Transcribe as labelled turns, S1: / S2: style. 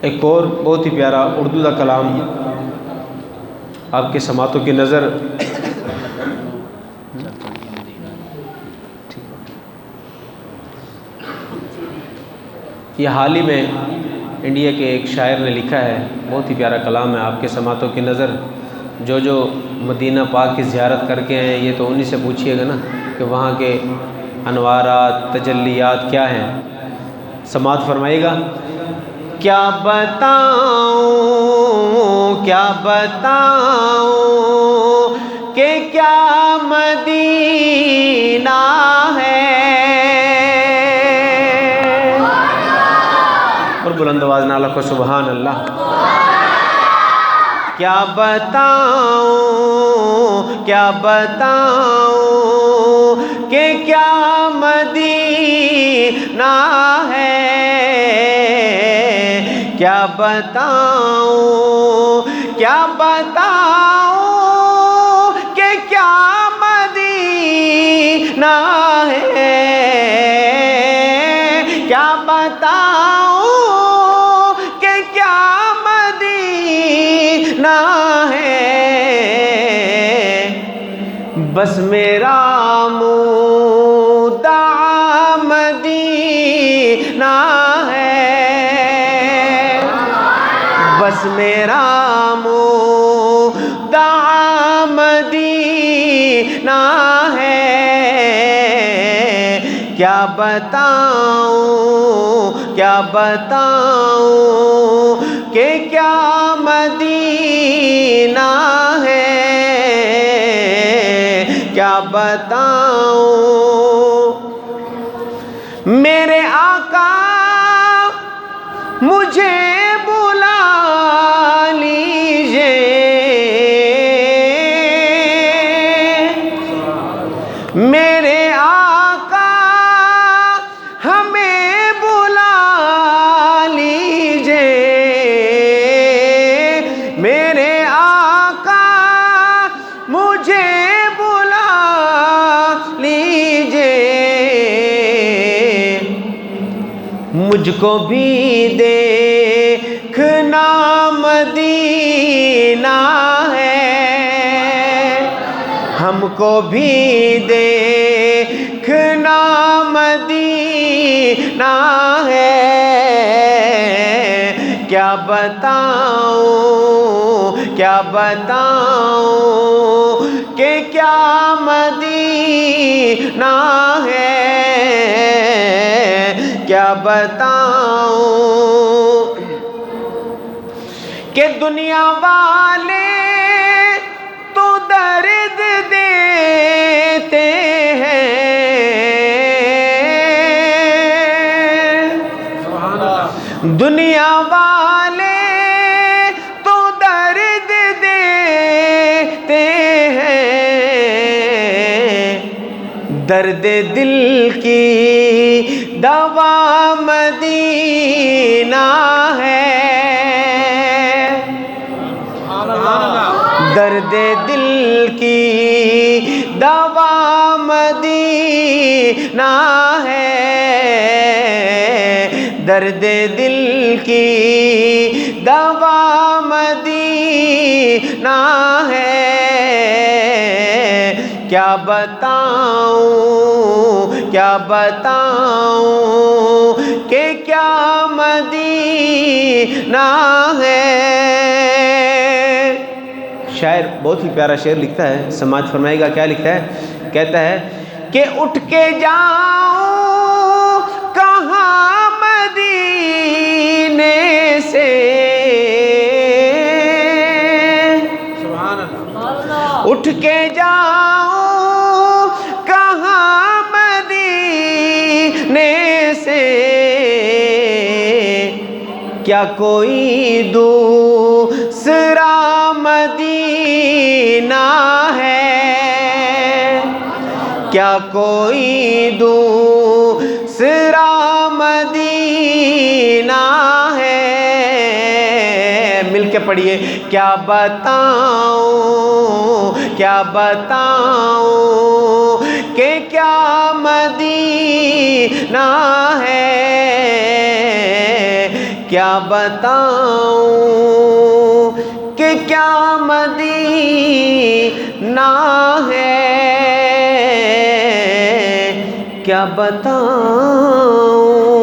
S1: ایک اور بہت ہی پیارا اردو کا کلام آپ کے سماعتوں کی نظر یہ حال ہی میں انڈیا کے ایک شاعر نے لکھا ہے، بہت ہی پیارا کلام ہے، آپ کے سماعتوں کی نظر جو مدینہ پاک کی زیارت کر کے ہیں یہ تو انہی سے پوچھیے گا نا کہ وہاں کے انوارات تجلیات کیا ہیں۔ سماعت فرمائیے گا۔ کیا بتاؤں کہ کیا مدینہ ہے، اور بلند آواز نہ لکھو سبحان اللہ۔ کیا بتاؤں کہ کیا مدینہ ہے، کیا بتاؤں کہ کیا مدینہ ہے، کیا بتاؤں کہ کیا مدینہ ہے، بس میرا مدعا مدینہ ہے، بس میرا مدعا مدینہ ہے، کیا بتاؤں کہ کیا مدینہ ہے، کیا بتاؤں۔ میرے آقا مجھے بلا لیجئے، میرے آقا ہمیں بلا لیجئے، میرے آقا مجھے بلا لیجئے، مجھ کو بھی دیکھنا مدینہ ہے، ہم کو بھی دیکھنا مدینہ ہے، کیا بتاؤں کہ کیا مدینہ ہے، کیا بتاؤں کہ دنیا والے تو درد دیتے ہیں، دنیا والے تو درد دیتے ہیں، درد دل کی دوا مدینہ ہے، درد دل کی دوا مدینہ ہے، درد دل کی دوا مدینہ ہے، کیا بتاؤں کہ کیا مدینہ ہے۔ شاعر بہت ہی پیارا شعر لکھتا ہے، سماعت فرمائے گا کیا لکھتا ہے۔ کہتا ہے کہ اٹھ کے جاؤں کہاں مدینے سے، سبحان اللہ، اٹھ کے جاؤں کہاں مدینے سے، کیا کوئی دوسرا مدینہ ہے، کیا کوئی دوسرا مدینہ ہے، مل کے پڑھیے۔ کیا بتاؤں کہ کیا مدینہ ہے، کیا بتاؤں کہ کیا مدینہ ہے، کیا بتاؤں